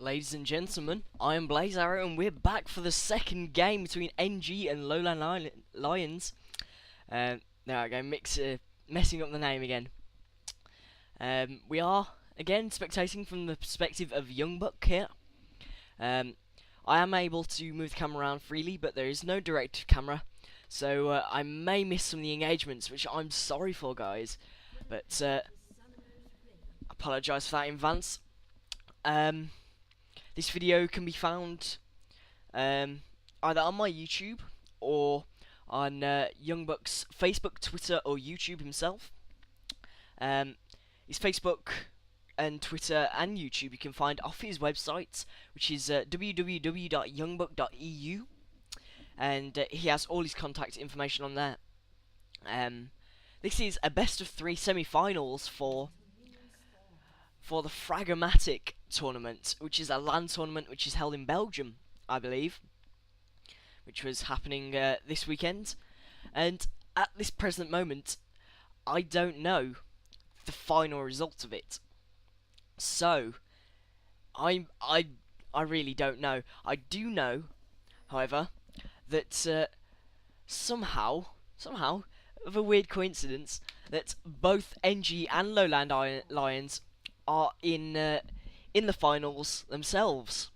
Ladies and gentlemen, I am Blaze Arrow, and we're back for the second game between NG and Lowland Lions. There I go, messing up the name again. We are, again, spectating from the perspective of YoungBuck here. I am able to move the camera around freely, but there is no direct camera, so I may miss some of the engagements, which I'm sorry for, guys. But, apologise for that in advance. This video can be found either on my YouTube or on YoungBuck's Facebook, Twitter, or YouTube himself. His Facebook and Twitter and YouTube you can find off his website, which is www.youngbuck.eu, and he has all his contact information on there. This is a best of 3 semi-finals for the Frag-O-Matic tournament, which is a LAN tournament which is held in Belgium, I believe, which was happening this weekend. And at this present moment, I don't know the final result of it. So, I really don't know. I do know, however, that somehow, of a weird coincidence, that both NG and Lowland Lions are in the finals themselves,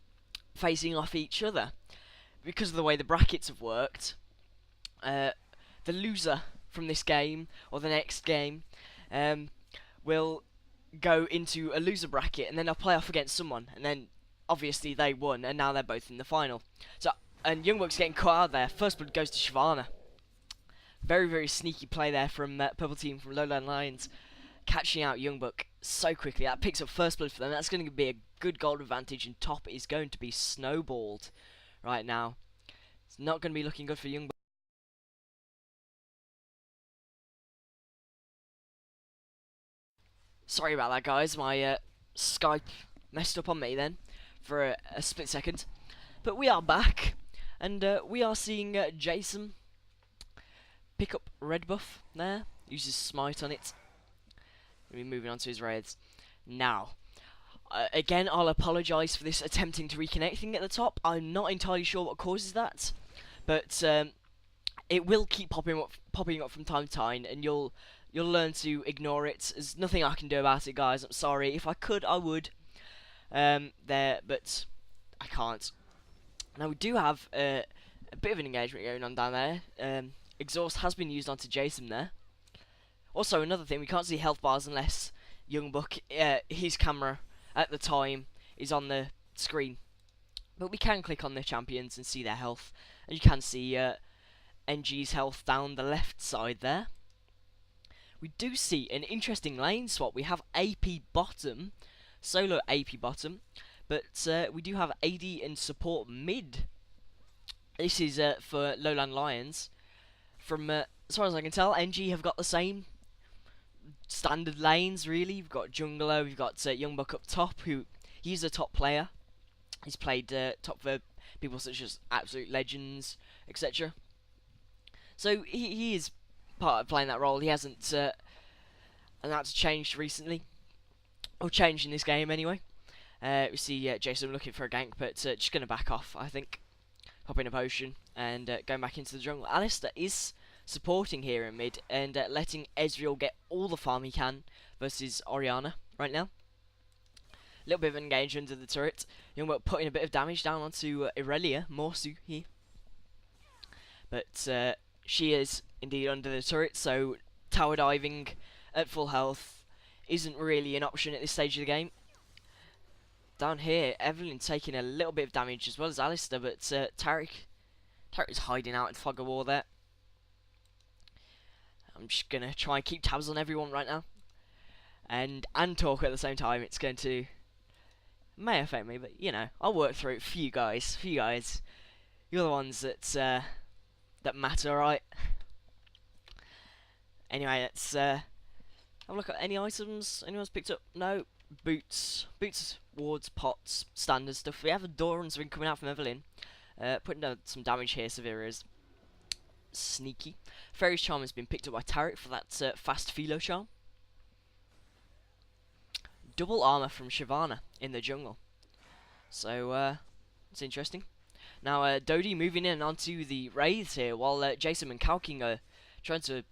facing off each other. Because of the way the brackets have worked, the loser from this game, or the next game, will go into a loser bracket, and then they'll play off against someone, and then obviously they won, and now they're both in the final. So, and YoungBuck's getting caught out there. First blood goes to Shyvana. Very, very sneaky play there from Purple Team, from Lowland Lions, catching out YoungBuck so quickly. That picks up first blood for them. That's going to be a good gold advantage, and top is going to be snowballed right now. It's not going to be looking good for YoungBuck. Sorry about that, guys. My Skype messed up on me then for a split second. But we are back, and we are seeing Jason pick up red buff there. Uses smite on it. We'll be moving on to his raids. Now, again, I'll apologise for this attempting to reconnect thing at the top. I'm not entirely sure what causes that, but it will keep popping up from time to time, and you'll learn to ignore it. There's nothing I can do about it, guys. I'm sorry. If I could, I would. But I can't. Now we do have a bit of an engagement going on down there. Exhaust has been used onto Jason there. Also, another thing, we can't see health bars unless YoungBuck, his camera at the time is on the screen. But we can click on the champions and see their health. And you can see NG's health down the left side there. We do see an interesting lane swap. We have AP bottom, solo AP bottom, but we do have AD and support mid. This is for Lowland Lions. From as far as I can tell, NG have got the same standard lanes, really. We've got Jungler, we've got YoungBuck up top, who he's a top player. He's played top for people such as absolute legends, etc. So he is part of playing that role. He hasn't, and that's changed recently, or changed in this game anyway. We see Jason looking for a gank, but just going to back off, I think. Popping a potion and going back into the jungle. Alistair is supporting here in mid and letting Ezreal get all the farm he can versus Orianna right now. A little bit of engage under the turret. YoungBuck putting a bit of damage down onto Irelia, Morsu here. But she is indeed under the turret, so tower diving at full health isn't really an option at this stage of the game. Down here, Evelyn taking a little bit of damage as well as Alistair, but Tariq is hiding out in fog of war there. I'm just going to try and keep tabs on everyone right now. And talk at the same time. It's going to... may affect me, but, you know, I'll work through it for you guys. You're the ones that matter, right? Anyway, let's have a look at any items anyone's picked up. No. Boots, wards, pots, standard stuff. We have a Doran's ring coming out from Evelyn. Putting down some damage here, Severa's sneaky. Fairy's Charm has been picked up by Tariq for that fast Philo Charm. Double armor from Shyvana in the jungle. So it's interesting. Now Dodie moving in onto the Wraiths here, while Jason and Kalking are trying to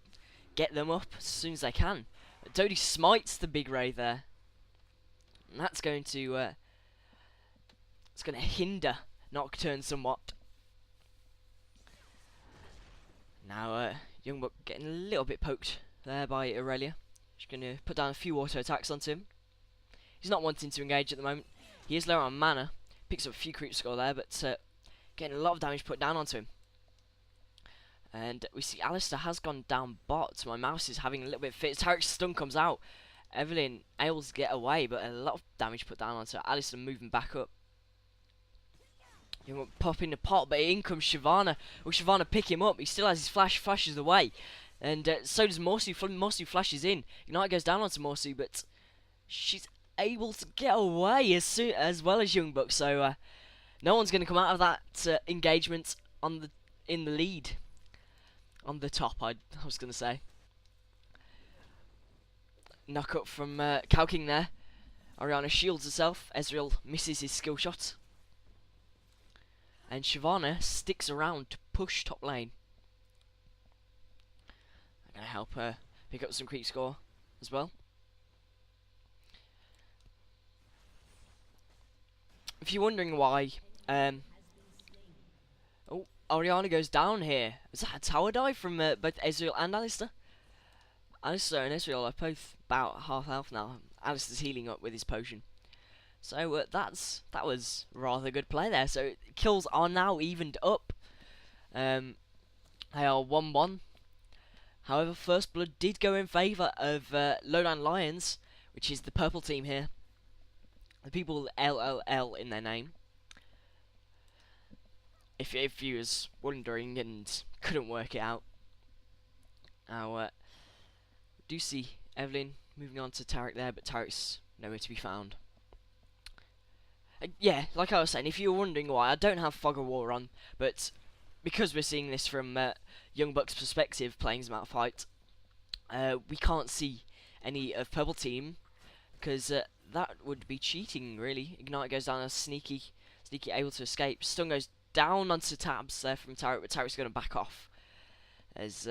get them up as soon as they can. Dodie smites the big Wraith there, and that's going to hinder Nocturne somewhat. Now YoungBuck getting a little bit poked there by Aurelia. She's going to put down a few auto attacks onto him. He's not wanting to engage at the moment. He is low on mana. Picks up a few creep score there, but getting a lot of damage put down onto him. And we see Alistair has gone down bot. My mouse is having a little bit of fit. Tarek's stun comes out. Evelyn able to get away, but a lot of damage put down onto her. Alistair moving back up. YoungBuck popping the pot, but in comes Shyvana. Will Shyvana pick him up? He still has his flashes away. And so does Morsu. Morsu flashes in. Ignite goes down onto Morsu, but she's able to get away as well as YoungBuck. So no one's going to come out of that engagement in the lead. On the top, I was going to say. Knock up from Kalking there. Orianna shields herself. Ezreal misses his skill shot. And Shyvana sticks around to push top lane. I'm going to help her pick up some creep score as well. If you're wondering why... oh, Orianna goes down here. Is that a tower dive from both Ezreal and Alistair? Alistair and Ezreal are both about half health now. Alistair's healing up with his potion. So that was rather good play there. So kills are now evened up. They are 1-1. However, first blood did go in favour of Lowdown Lions, which is the purple team here. The people with LLL in their name. If you was wondering and couldn't work it out. Now, do see Evelyn moving on to Tarek there, but Tarek's nowhere to be found. Yeah, like I was saying, if you were wondering why, I don't have Fog of War on, but because we're seeing this from YoungBuck's perspective, playing Zmat Fight, we can't see any of Purple Team, because that would be cheating, really. Ignite goes down as sneaky able to escape. Stun goes down onto Tabs there from Tarek, but Tarek's going to back off, as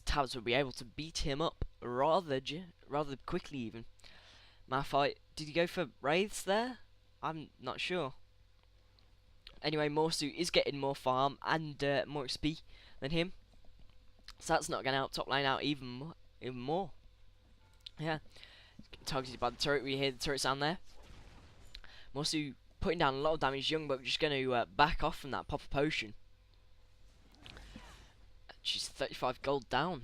Tabs will be able to beat him up rather quickly even. Malphite, did he go for Wraiths there? I'm not sure. Anyway, Morsu is getting more farm and more XP than him, so that's not going to help top lane out even more. Yeah, targeted by the turret. We hear the turret sound there. Morsu putting down a lot of damage. YoungBuck just going to back off from that pop of potion. She's 35 gold down,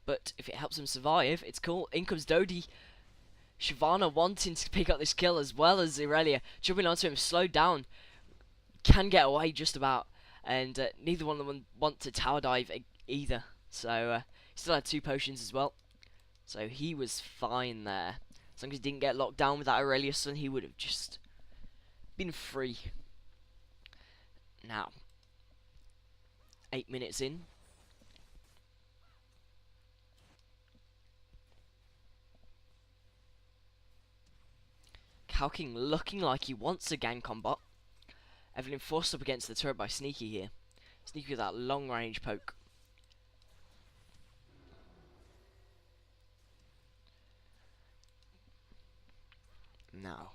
but if it helps him survive, it's cool. In comes Dodie. Shyvana wanting to pick up this kill as well as Aurelia. Jumping onto him, slowed down. Can get away just about. And neither one of them want to tower dive either. So he still had 2 potions as well. So he was fine there. As long as he didn't get locked down with that Aurelia stun, he would have just been free. Now, 8 minutes in. Kalking looking like he wants a gank combat. Evelyn forced up against the turret by Sneaky here. Sneaky with that long range poke. Now,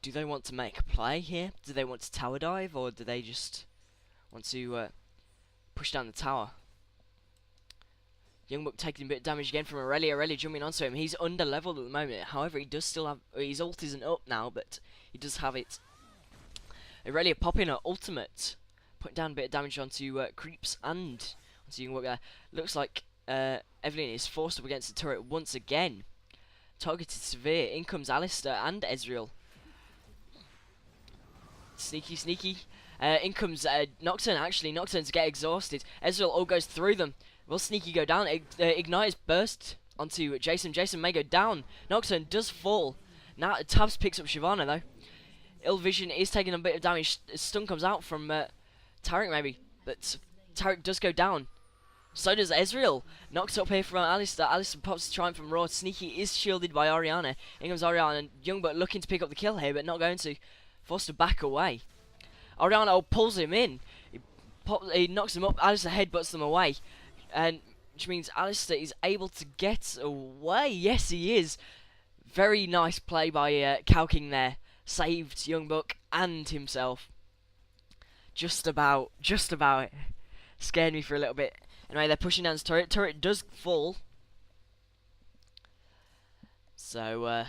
do they want to make a play here? Do they want to tower dive, or do they just want to push down the tower? YoungBuck taking a bit of damage again from Aurelia. Aurelia jumping onto him. He's under leveled at the moment. However, he does still have... his ult isn't up now, but he does have it. Aurelia popping her ultimate. Putting down a bit of damage onto creeps and onto YoungBuck there. Looks like Evelyn is forced up against the turret once again. Targeted severe. In comes Alistair and Ezreal. Sneaky. In comes Nocturne, actually. Nocturne's get exhausted. Ezreal all goes through them. Will Sneaky go down? Ignite is burst onto Jason. Jason may go down. Nocturne does fall. Now Tabs picks up Shyvana though. Ill Vision is taking a bit of damage. Stun comes out from Tarek maybe. But Tarek does go down. So does Ezreal. Knocked up here from Alistair. Alistair pops the triumph from Raw. Sneaky is shielded by Orianna. In comes Orianna. And YoungBuck looking to pick up the kill here, but not going to. Forced to back away. Orianna pulls him in. He knocks him up. Alistair headbutts them away. And which means Alistair is able to get away. Yes, he is. Very nice play by Cowking there. Saved YoungBuck and himself. Just about it. Scared me for a little bit. Anyway, they're pushing down his turret. Turret does fall. So,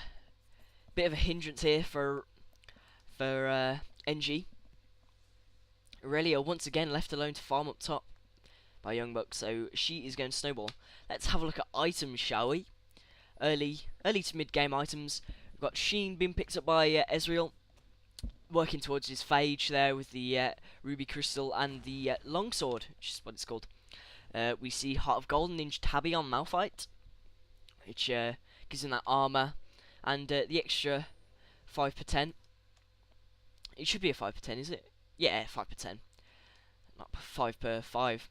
bit of a hindrance here for NG. Aurelia once again left alone to farm up top by YoungBuck, so she is going to snowball. Let's have a look at items, shall we? Early to mid-game items. We've got Sheen being picked up by Ezreal, working towards his phage there with the Ruby Crystal and the Longsword, which is what it's called. We see Heart of Gold and Ninja Tabby on Malphite, which gives him that armor and the extra 5 per 10. It should be a 5 per 10, is it? Yeah, 5 per 10. Not 5 per 5.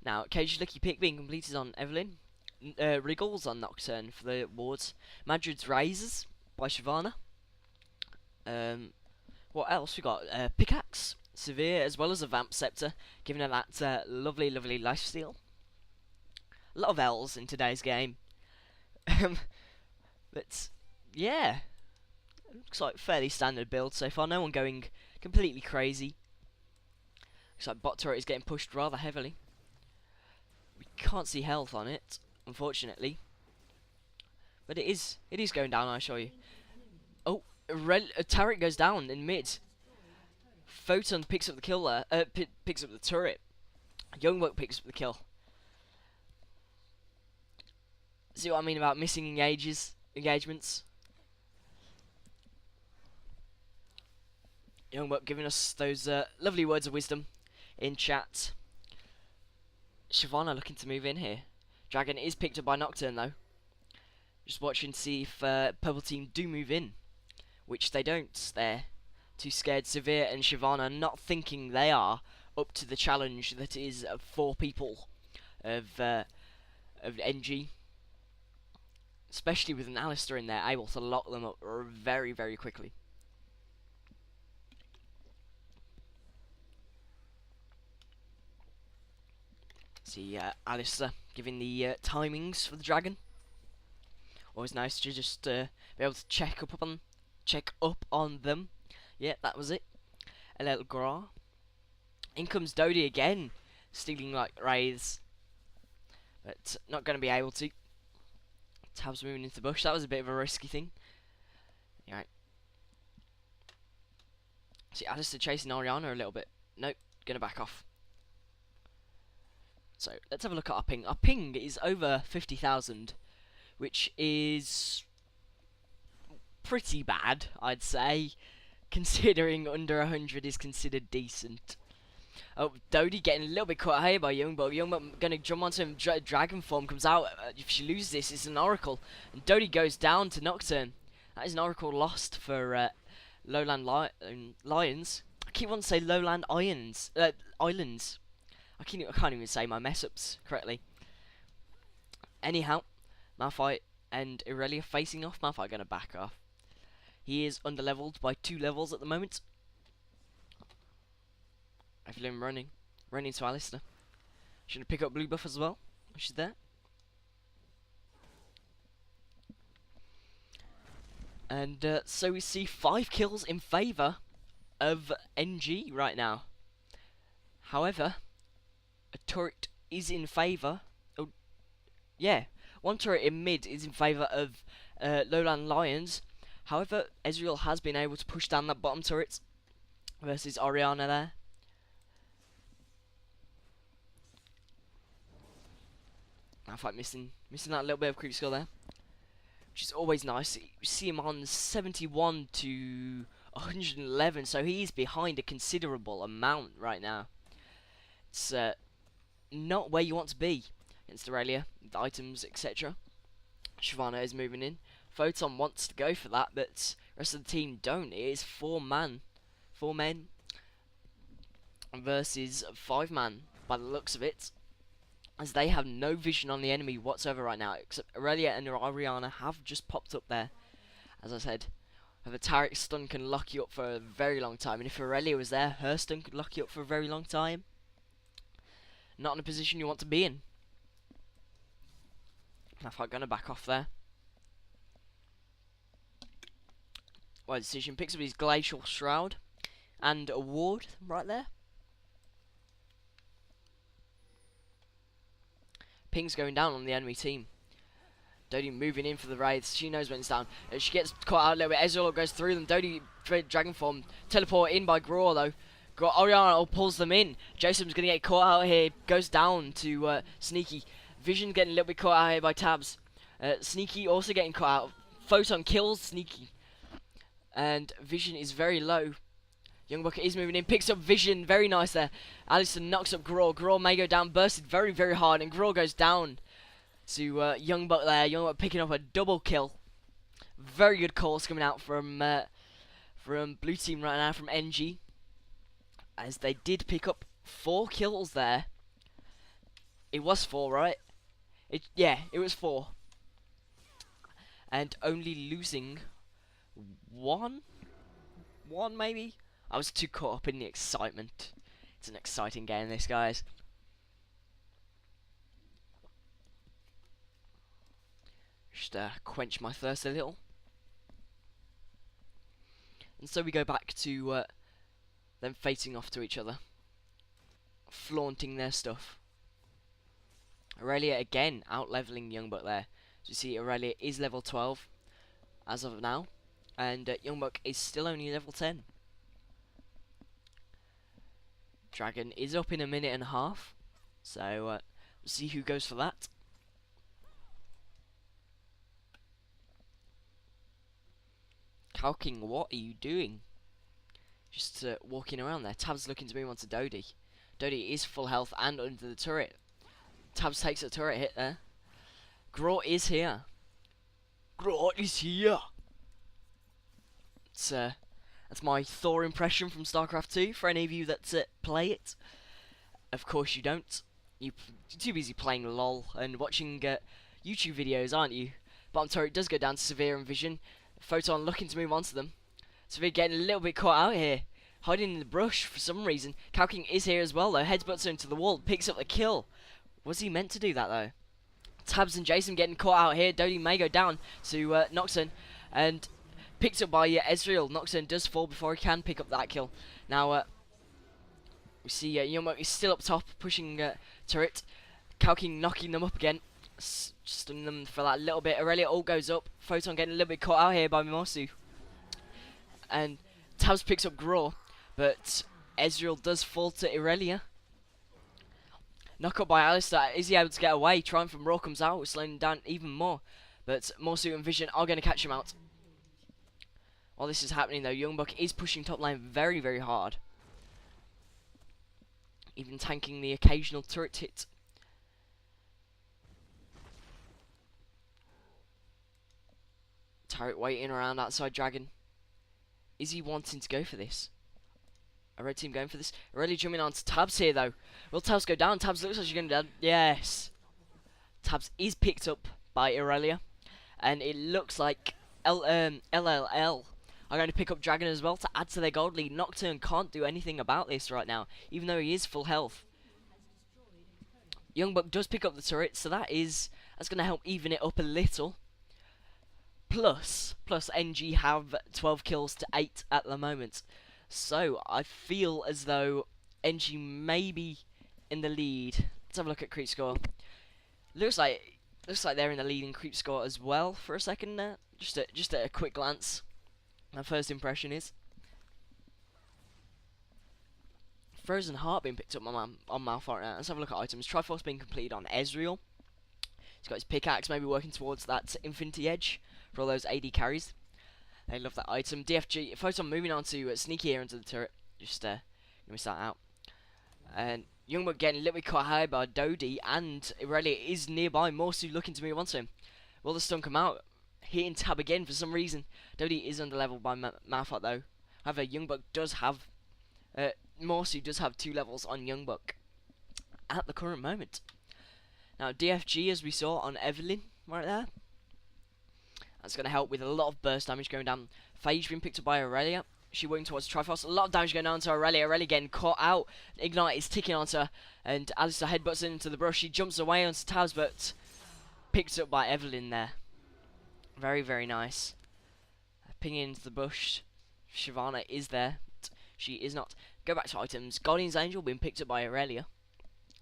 Now, Cage Lucky Pick being completed on Evelyn. Wriggles on Nocturne for the wards. Madrid's Razors by Shyvana. What else? We got Pickaxe, Severe, as well as a Vamp Scepter, giving her that lovely lifesteal. A lot of L's in today's game. But, yeah. Looks like fairly standard build so far. No one going completely crazy. Looks like bot turret is getting pushed rather heavily. We can't see health on it, unfortunately. But it is going down, I assure you. Oh, a turret goes down in mid. Photon picks up the kill there. Picks up the turret. YoungBuck picks up the kill. See what I mean about missing engagements? YoungBuck giving us those lovely words of wisdom in chat. Shyvana looking to move in here. Dragon is picked up by Nocturne though. Just watching to see if Purple Team do move in, which they don't. They're too scared. Severe and Shyvana not thinking they are up to the challenge that is 4 people of NG. Especially with an Alistair in there, able to lock them up very quickly. See Alistair giving the timings for the dragon. Always nice to just be able to check up on them. Yeah, that was it. A little Gra. In comes Dodie again, stealing like wraiths, but not going to be able to. Tabs moving into the bush. That was a bit of a risky thing. Right. See Alistair chasing Orianna a little bit. Nope, gonna back off. So let's have a look at our ping. Our ping is over 50,000, which is pretty bad, I'd say, considering under 100 is considered decent. Oh, Dodie getting a little bit caught here by YoungBuck. YoungBuck going to jump onto him. Dragon form comes out. If she loses this, it's an Oracle. And Dodie goes down to Nocturne. That is an Oracle lost for Lowland Lions. I keep wanting to say Lowland Islands. I can't even say my mess-ups correctly. Anyhow, Malphite and Aurelia facing off. Malphite going to back off. He is underleveled by 2 levels at the moment. Evelyn running to Alistair. She's going to pick up blue buff as well. She's there. And so we see 5 kills in favour of NG right now. However, a turret is in favour. Oh, yeah. 1 turret in mid is in favour of Lowland Lions. However, Ezreal has been able to push down that bottom turret versus Orianna there. Malphite missing that little bit of creep skill there, which is always nice. You see him on 71 to 111, so he's behind a considerable amount right now. It's not where you want to be against Aurelia, the items, etc. Shyvana is moving in. Photon wants to go for that, but the rest of the team don't. It is 4 men versus 5 man by the looks of it. as they have no vision on the enemy whatsoever right now, except Aurelia and Oriana have just popped up there. As I said, the Tarek's stun can lock you up for a very long time, and if Aurelia was there, her stun could lock you up for a very long time. Not in a position you want to be in. Malphite gonna back off there. Well, decision picks up his Glacial Shroud and a ward right there. Ping's going down on the enemy team. Dodie moving in for the wraiths. She knows when it's down. She gets caught out a little bit. Ezreal goes through them. Dodie, Dragon Form, teleport in by Graw though. Oriana pulls them in. Jason's gonna get caught out here. Goes down to Sneaky. Vision getting a little bit caught out here by Tabs. Sneaky also getting caught out. Photon kills Sneaky. And Vision is very low. YoungBuck is moving in, picks up Vision, very nice there. Alisson knocks up Graw. Graw may go down, bursted very, very hard, and Graw goes down to YoungBuck there. YoungBuck picking up a double kill. Very good calls coming out from blue team right now, from NG. As they did pick up 4 kills there. It was 4, right? Yeah, it was 4. And only losing 1 maybe? I was too caught up in the excitement. It's an exciting game, this, guys. Just quench my thirst a little. And so we go back to them facing off to each other. Flaunting their stuff. Aurelia again out-leveling YoungBuck there. So you see Aurelia is level 12 as of now. And YoungBuck is still only level 10. Dragon is up in a minute and a half. So we'll see who goes for that. Calking, what are you doing? Just walking around there. Tabs looking to move on to Dodie. Dodie is full health and under the turret. Tabs takes a turret hit there. Graw is here. Graw is here. That's my Thor impression from StarCraft 2. For any of you that play it, of course you don't. You're too busy playing LOL and watching YouTube videos, aren't you? Bottom turret does go down to Severe and Vision. Photon looking to move on to them. Severe getting a little bit caught out here, hiding in the brush for some reason. Calking is here as well though. Headbutts into the wall, picks up the kill. Was he meant to do that though? Tabs and Jason getting caught out here. Dodie may go down to Noxon, and picked up by Ezreal. Noxon does fall before he can pick up that kill. Now we see YoungBuck is still up top, pushing turret. Calking knocking them up again. Stunning them for that little bit. Aurelia all goes up. Photon getting a little bit caught out here by Mimosu. And Tabs picks up Graw, but Ezreal does fall to Aurelia. Knock up by Alistar. Is he able to get away? Trying from Raw comes out, slowing him down even more. But Morsu and Vision are going to catch him out. While this is happening though, YoungBuck is pushing top lane very, very hard. Even tanking the occasional turret hit. Turret waiting around outside Dragon. Is he wanting to go for this? A red team going for this. Already jumping on to Tabs here though. Will Tabs go down? Tabs looks like she's going to die. Yes. Tabs is picked up by Aurelia. And it looks like LLL are going to pick up Dragon as well to add to their gold lead. Nocturne can't do anything about this right now, even though he is full health. YoungBuck does pick up the turret, so that's going to help even it up a little. Plus NG have 12 kills to 8 at the moment. So I feel as though NG may be in the lead. Let's have a look at creep score. Looks like they're in the lead in creep score as well for a second there. Just at a quick glance. My first impression is Frozen Heart being picked up on Malphite now. Let's have a look at items. Triforce being completed on Ezreal. He's got his pickaxe, maybe working towards that Infinity Edge for all those AD carries. They love that item. DFG, Photon moving on to Sneaky here into the turret. Just gonna miss that out. And YoungBuck getting a little bit caught high by Dodie, and Aurelia is nearby. Morsu looking to move on to him. Will the stun come out? Hitting Tab again for some reason. Dodie is under leveled by Malphite though. However, YoungBuck does have Morsu does have 2 levels on YoungBuck at the current moment. Now DFG, as we saw on Evelyn right there, that's going to help with a lot of burst damage going down. Phage being picked up by Aurelia. She working towards Triforce. A lot of damage going on to Aurelia. Aurelia getting caught out. Ignite is ticking onto her, and Alistair headbutts into the brush. She jumps away onto Tabs, but picked up by Evelyn there. Very, very nice. Pinging into the bush. Shyvana is there. She is not. Go back to items. Guardian's Angel being picked up by Aurelia.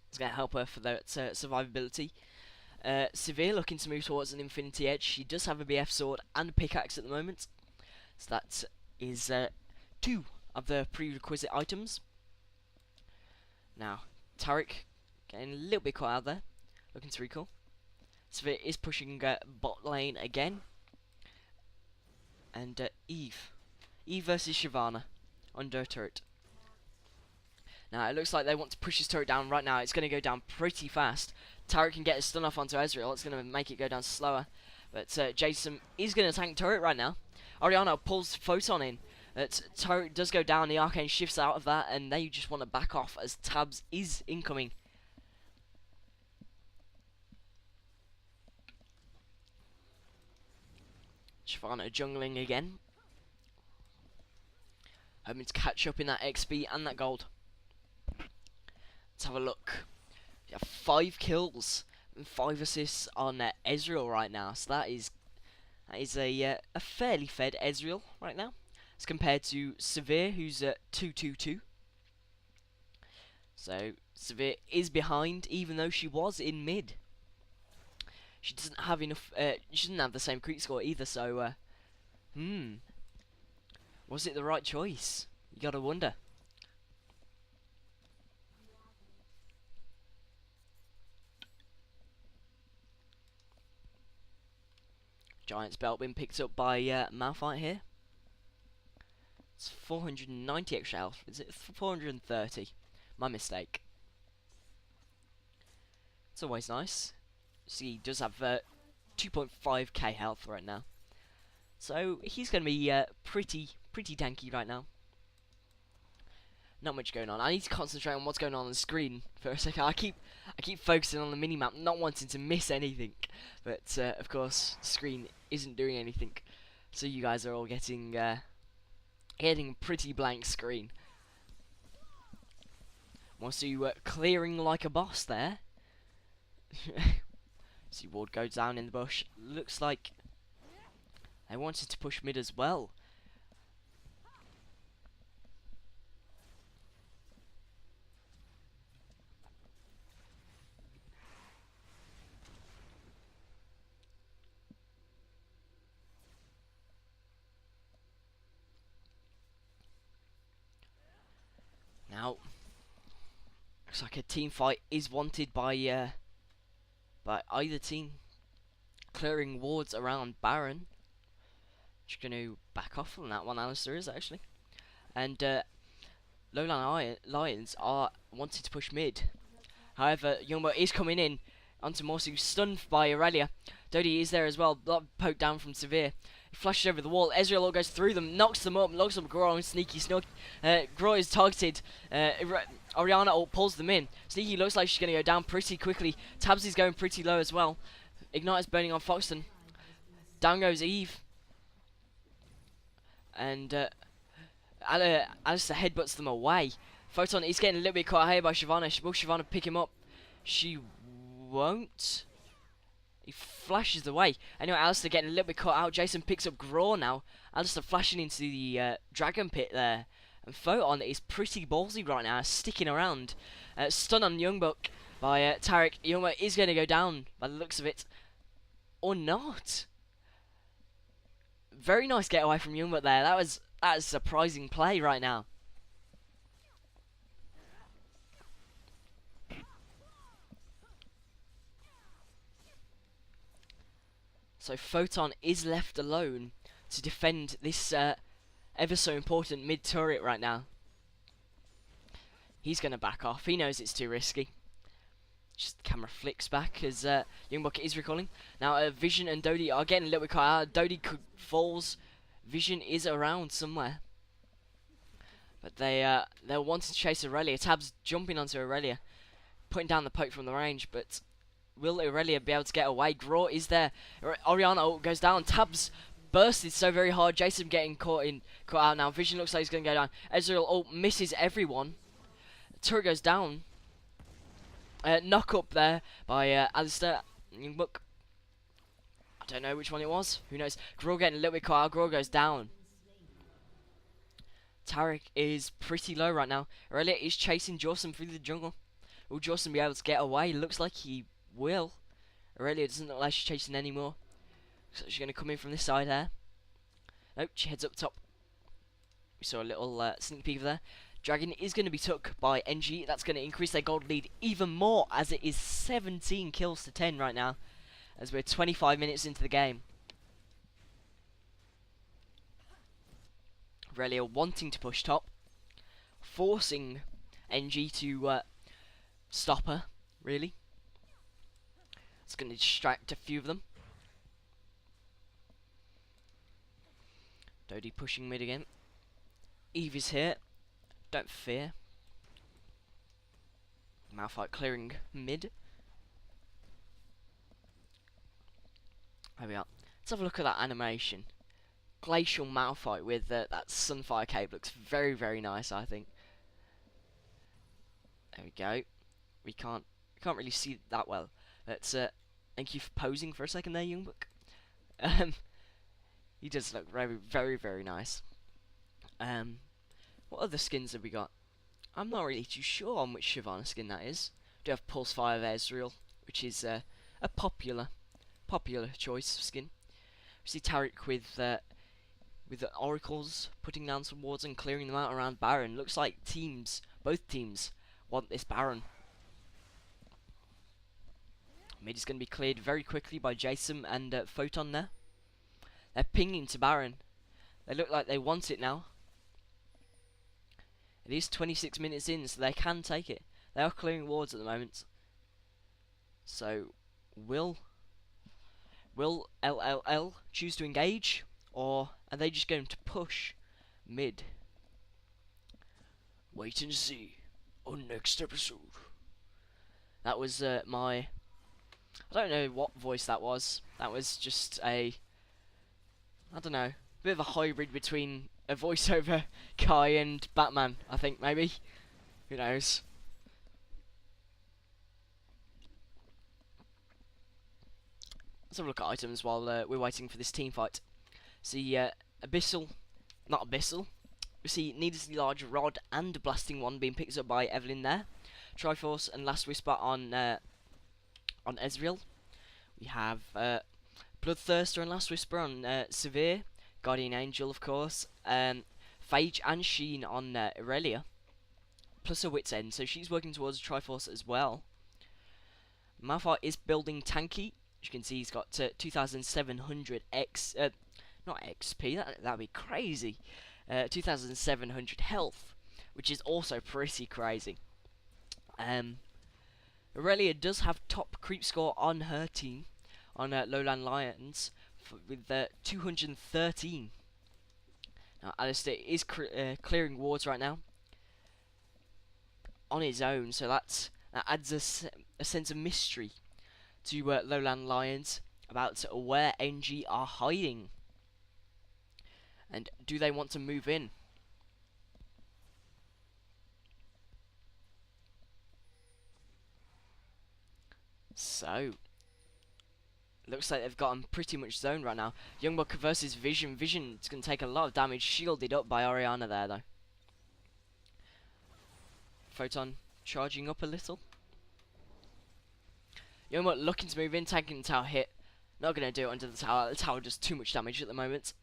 It's going to help her for that survivability. Severe looking to move towards an Infinity Edge. She does have a BF sword and a pickaxe at the moment. So that is 2 of the prerequisite items. Now, Tariq getting a little bit caught out there. Looking to recall. Severe is pushing bot lane again. And Eve. Eve versus Shyvana. Under a turret. Now, it looks like they want to push his turret down right now. It's going to go down pretty fast. Tariq can get a stun off onto Ezreal. It's going to make it go down slower. But Jason is going to tank turret right now. Orianna pulls Photon in. Turret does go down. The Arcane shifts out of that. And they just want to back off as Tabs is incoming. Shyvana jungling again. Hoping to catch up in that XP and that gold. Let's have a look. We have 5 kills and 5 assists on Ezreal right now. So that is a fairly fed Ezreal right now, as compared to Severe, who's at 222. So Severe is behind, even though she was in mid. She doesn't have enough. She doesn't have the same creep score either. So, was it the right choice? You gotta wonder. Giant's belt being picked up by Malphite here. It's 490 extra health. Is it 430? My mistake. It's always nice. See, he does have 2.5k health right now. So he's going to be pretty tanky right now. Not much going on. I need to concentrate on what's going on the screen for a second. I keep focusing on the minimap, not wanting to miss anything. But of course, the screen isn't doing anything. So you guys are all getting a pretty blank screen. Once you clearing like a boss there. See ward goes down in the bush. Looks like they wanted to push mid as well. Now, looks like a team fight is wanted by either team. Clearing wards around Baron. Just going to back off on that one, Alistair is actually. And Lowland Lions are wanting to push mid. However, YoungBuck is coming in onto Morsu, stunned by Aurelia. Dodie is there as well, poked down from Severe. He flashes over the wall. Ezreal all goes through them, knocks them up, locks up Gror and Sneaky Snook. Gror is targeted. Orianna all pulls them in. Sneaky looks like she's going to go down pretty quickly. Tabs is going pretty low as well. Ignite is burning on Foxton. Down goes Eve. And Alistair headbutts them away. Photon is getting a little bit caught here by Shyvana. Will Shyvana pick him up? She won't. He flashes away. Anyway, Alistair getting a little bit caught out. Jason picks up Gror now. Alistair flashing into the dragon pit there. And Photon is pretty ballsy right now, sticking around. Stun on YoungBuck by Tariq. YoungBuck is going to go down by the looks of it. Or not. Very nice getaway from YoungBuck there. That is a surprising play right now. So Photon is left alone to defend this ever so important mid turret right now. He's going to back off. He knows it's too risky. Just the camera flicks back as YoungBuck is recalling. Now Vision and Dodie are getting a little bit caught out. Dodie falls. Vision is around somewhere. But they're wanting to chase Aurelia. Tab's jumping onto Aurelia. Putting down the poke from the range, but will Aurelia be able to get away? Graw is there. Oriana ult goes down. Tabs bursted so very hard. Jason getting caught out now. Vision looks like he's going to go down. Ezreal ult misses everyone. Turret goes down. Knock up there by Alistair. YoungBuck. I don't know which one it was. Who knows? Graw getting a little bit caught out. Graw goes down. Taric is pretty low right now. Aurelia is chasing Jawson through the jungle. Will Jawson be able to get away? Looks like he will. Aurelia doesn't look like she's chasing anymore. So she's going to come in from this side there. Nope, she heads up top. We saw a little sneak peek there. Dragon is going to be took by NG. That's going to increase their gold lead even more, as it is 17 kills to 10 right now, as we're 25 minutes into the game. Aurelia wanting to push top, forcing NG to stop her, really. It's going to distract a few of them. Dodie pushing mid again. Eve is here. Don't fear. Malphite clearing mid. There we are. Let's have a look at that animation. Glacial Malphite with that Sunfire cape looks very, very nice, I think. There we go. We can't really see that well. Let's thank you for posing for a second there, YoungBuck. He does look very, very, very nice. What other skins have we got? I'm not really too sure on which Shyvana skin that is. We do have Pulse Fire of Ezreal, which is a popular choice of skin. We see Taric with the oracles putting down some wards and clearing them out around Baron. Looks like both teams want this Baron. Mid is going to be cleared very quickly by Jason and Photon there. They're pinging to Baron. They look like they want it now. It is 26 minutes in, so they can take it. They are clearing wards at the moment. So, will LLL choose to engage, or are they just going to push mid? Wait and see on next episode. That was my... I don't know what voice that was. That was just I don't know, bit of a hybrid between a voiceover guy and Batman, I think, maybe. Who knows? Let's have a look at items while we're waiting for this team fight. See, not Abyssal. We see Needlessly Large Rod and Blasting One being picked up by Evelyn there. Triforce and Last Whisper on Ezreal. We have Bloodthirster and Last Whisper on Severe. Guardian Angel, of course. Phage and Sheen on Aurelia. Plus a Wit's End, so she's working towards a Triforce as well. Malphite is building tanky. As you can see, he's got 2,700 not XP, that'd be crazy. 2,700 health, which is also pretty crazy. Aurelia does have top creep score on her team, on Lowland Lions, with 213. Now, Alistair is clearing wards right now on his own, so that adds a sense of mystery to Lowland Lions about where NG are hiding. And do they want to move in? So, looks like they've gotten pretty much zoned right now. YoungBuck versus Vision. Vision's going to take a lot of damage, shielded up by Oriana there, though. Photon charging up a little. YoungBuck looking to move in, tanking the tower hit. Not going to do it under the tower. The tower does too much damage at the moment,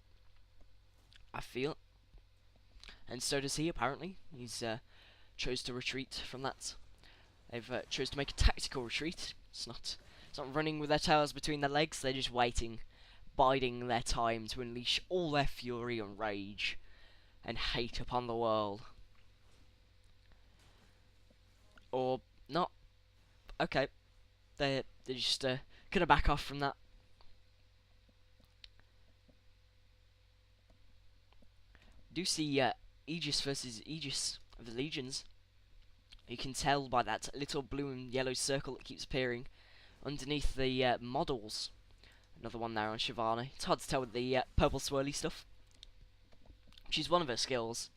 I feel. And so does he, apparently. He's chose to retreat from that. They've chose to make a tactical retreat. It's not running with their tails between their legs. They're just waiting, biding their time to unleash all their fury and rage and hate upon the world. Or not. Okay, they're just gonna back off from that. Do see Aegis versus Aegis of the Legions. You can tell by that little blue and yellow circle that keeps appearing underneath the models. Another one there on Shyvana. It's hard to tell with the purple swirly stuff. She's one of her skills,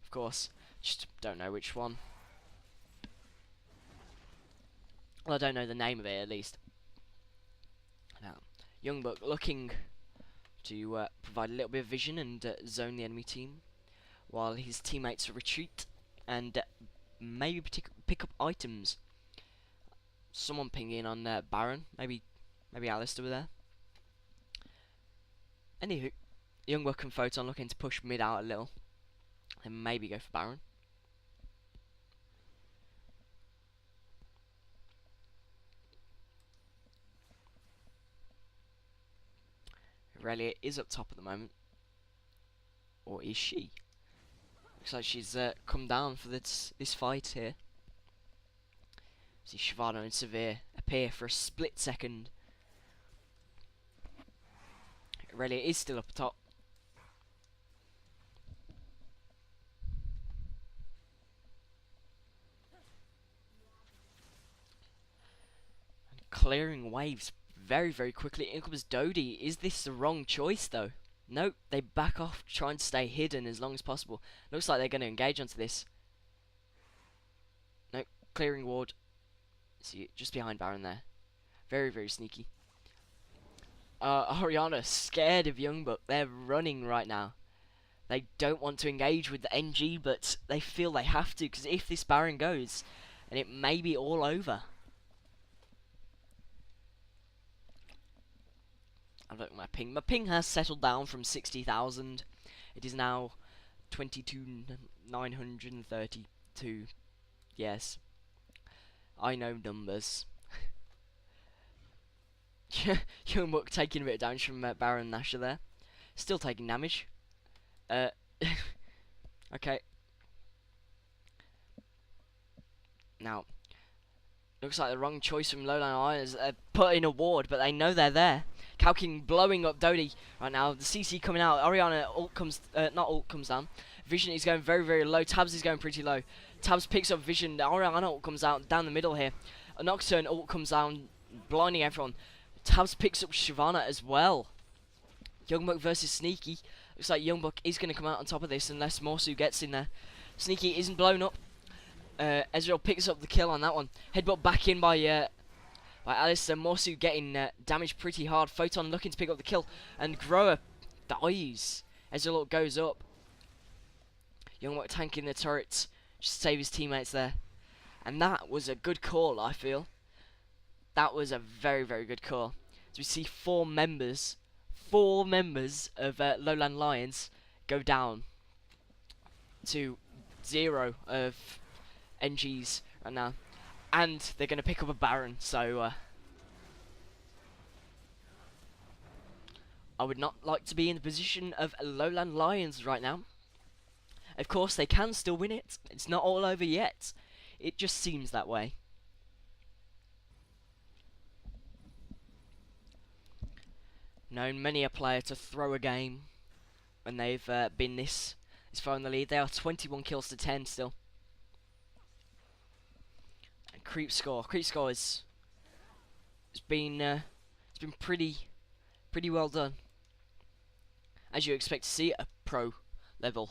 of course. Just don't know which one. Well, I don't know the name of it, at least. Now, YoungBuck looking to provide a little bit of vision and zone the enemy team, while his teammates retreat and maybe pick up items. Someone pinging on Baron, maybe Alistair were there. Anywho, YoungBuck and Photon looking to push mid out a little, and maybe go for Baron. Aurelia is up top at the moment. Or is she? Looks like she's come down for this fight here. See Shyvana and Severe appear for a split second. Aurelia is still up top. And clearing waves very, very quickly. In comes Dodie. Is this the wrong choice, though? Nope, they back off, trying to stay hidden as long as possible. Looks like they're going to engage onto this. Nope, clearing ward. See, just behind Baron there. Very, very sneaky. Orianna scared of YoungBuck. They're running right now. They don't want to engage with the NG, but they feel they have to, because if this Baron goes, and it may be all over. I've looked at my ping. My ping has settled down from 60,000. It is now 22,932. Yes. I know numbers. YoungBuck taking a bit of damage from Baron Nashor there. Still taking damage. Okay. Now, looks like the wrong choice from Lowland Lions. Put in a ward, but they know they're there. Calking blowing up Dodie right now. The CC coming out. Orianna ult comes, not ult comes down. Vision is going very, very low. Tabs is going pretty low. Tabs picks up Vision. Orianna ult comes out down the middle here. A Nocturne ult comes down, blinding everyone. Tabs picks up Shyvana as well. YoungBuck versus Sneaky. Looks like YoungBuck is going to come out on top of this unless Morsu gets in there. Sneaky isn't blown up. Ezreal picks up the kill on that one. Headbutt back in by Alistair. Morsu getting damaged pretty hard. Photon looking to pick up the kill, and Grower dies. Ezreal goes up. YoungBuck tanking the turrets just to save his teammates there, and that was a good call. I feel that was a very, very good call. As we see four members of Lowland Lions go down to 0 of NGs right now. And they're going to pick up a Baron, so I would not like to be in the position of Lowland Lions right now. Of course, they can still win it. It's not all over yet. It just seems that way. Known many a player to throw a game when they've been this far in the lead. They are 21 kills to 10 still. Creep score is it's been pretty well done, as you expect to see at a pro level,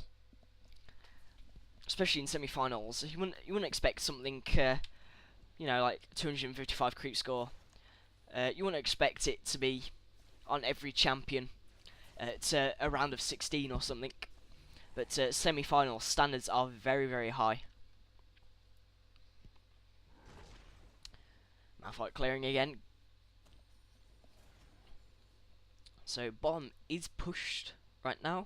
especially in semi-finals. You wouldn't expect something you know, like 255 creep score. You wouldn't expect it to be on every champion. It's a round of 16 or something, but semi-final standards are very, very high. Malphite clearing again. So bottom is pushed right now.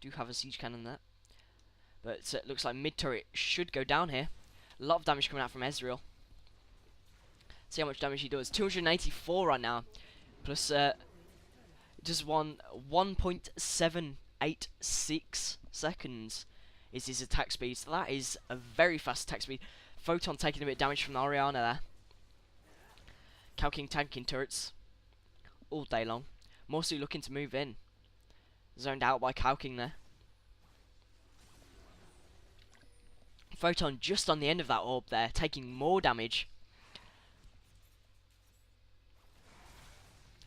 Do have a siege cannon there, but it looks like mid turret should go down here. A lot of damage coming out from Ezreal. See how much damage he does. 284 right now. Plus just 1.786 seconds is his attack speed. So that is a very fast attack speed. Photon taking a bit of damage from Orianna there. Calking tanking turrets all day long. Morsu looking to move in. Zoned out by Calking there. Photon just on the end of that orb there, taking more damage.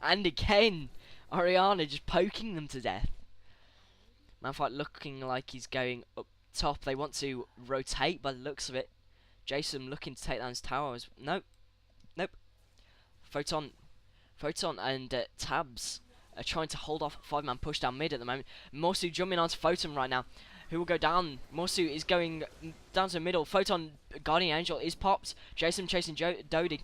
And again, Oriana just poking them to death. Malphite looking like he's going up top. They want to rotate by the looks of it. Jason looking to take down his towers. Nope. Nope. Photon and Tabs are trying to hold off 5-man push down mid at the moment. Morsu jumping onto Photon right now. Who will go down? Morsu is going down to the middle. Photon, Guardian Angel is popped. Jason chasing Dodie.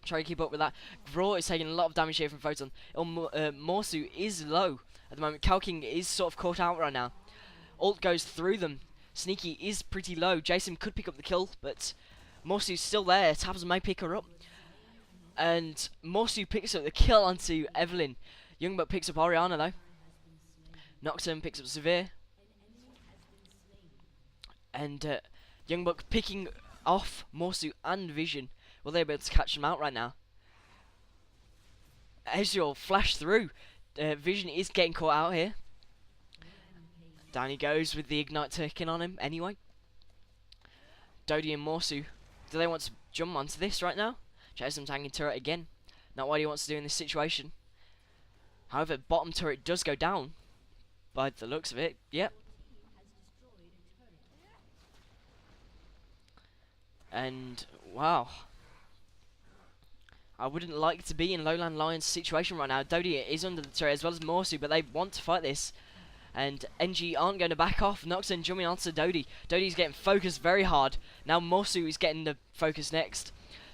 Trying to keep up with that. Graw is taking a lot of damage here from Photon. Morsu is low at the moment. Kalking is sort of caught out right now. Ult goes through them. Sneaky is pretty low. Jason could pick up the kill, but Morsu's still there. Tabs may pick her up. And Morsu picks up the kill onto Evelyn. YoungBuck picks up Oriana though. Nocturne picks up Severe. And YoungBuck picking off Morsu and Vision. Will they be able to catch them out right now? Ezreal flash through. Vision is getting caught out here. Down he goes with the Ignite taking on him anyway. Dodie and Morsu. Do they want to jump onto this right now? Jason tanking turret again. Not what he wants to do in this situation. However, bottom turret does go down. By the looks of it, yep. And, wow. I wouldn't like to be in Lowland Lions' situation right now. Dodie is under the turret as well as Morsu, but they want to fight this. And NG aren't going to back off. Noxon jumping onto Dodie. Dodie's getting focused very hard. Now Morsu is getting the focus next.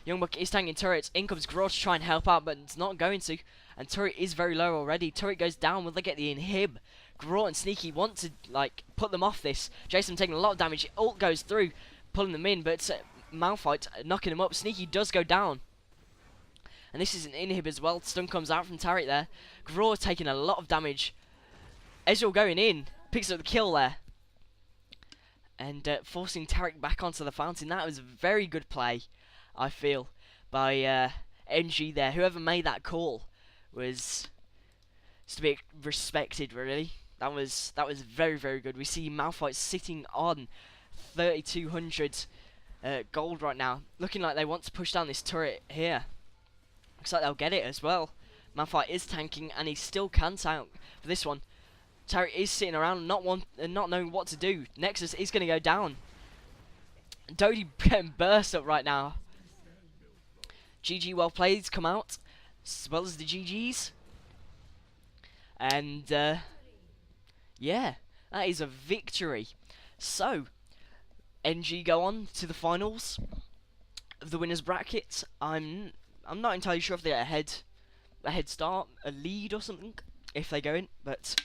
YoungBuck is tanking turrets. In comes Graw to try and help out, but it's not going to. And turret is very low already. Turret goes down. Will they get the inhib? Graw and Sneaky want to like put them off this. Jason taking a lot of damage. Ult goes through, pulling them in, but Malphite knocking them up. Sneaky does go down. And this is an inhib as well. Stun comes out from Taric there. Graw taking a lot of damage. Ezreal going in. Picks up the kill there. And forcing Taric back onto the fountain. That was a very good play, I feel, by NG there. Whoever made that call was to be respected, really. That was very, very good. We see Malphite sitting on 3,200 gold right now. Looking like they want to push down this turret here. Looks like they'll get it as well. Malphite is tanking, and he still can tank for this one. Taric is sitting around, not knowing what to do. Nexus is going to go down. Dodie getting burst up right now. GG well played come out, as well as the GGs. And yeah, that is a victory. So NG go on to the finals of the winners bracket. I'm not entirely sure if they're a head start, a lead or something if they go in, but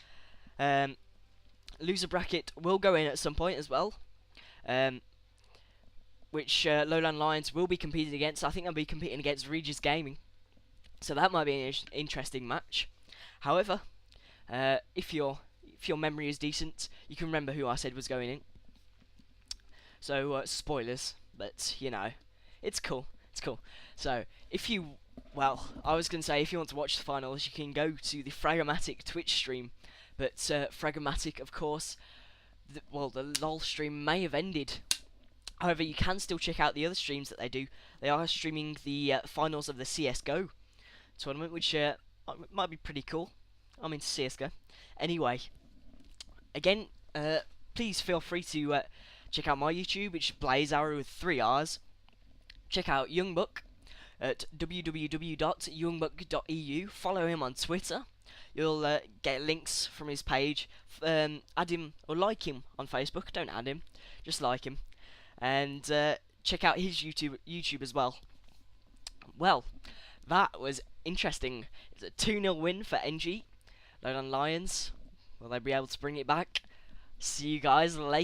loser bracket will go in at some point as well, which Lowland Lions will be competing against. I think they'll be competing against Regis Gaming, so that might be an interesting match. However, if your memory is decent, you can remember who I said was going in. So spoilers, but you know, it's cool. It's cool. So if you, well, I was gonna say if you want to watch the finals, you can go to the Frag-O-Matic Twitch stream. But Frag-O-Matic, of course, the LOL stream may have ended. However, you can still check out the other streams that they do. They are streaming the finals of the CSGO tournament, which might be pretty cool. I'm into CSGO. Anyway, again, please feel free to check out my YouTube, which is BlazeArrow with 3 R's. Check out YoungBuck at www.youngbuck.eu. Follow him on Twitter. You'll get links from his page. Add him or like him on Facebook. Don't add him, just like him. And check out his YouTube as well. Well, that was interesting. It's a 2-0 win for NG. Lowland Lions. Will they be able to bring it back? See you guys later.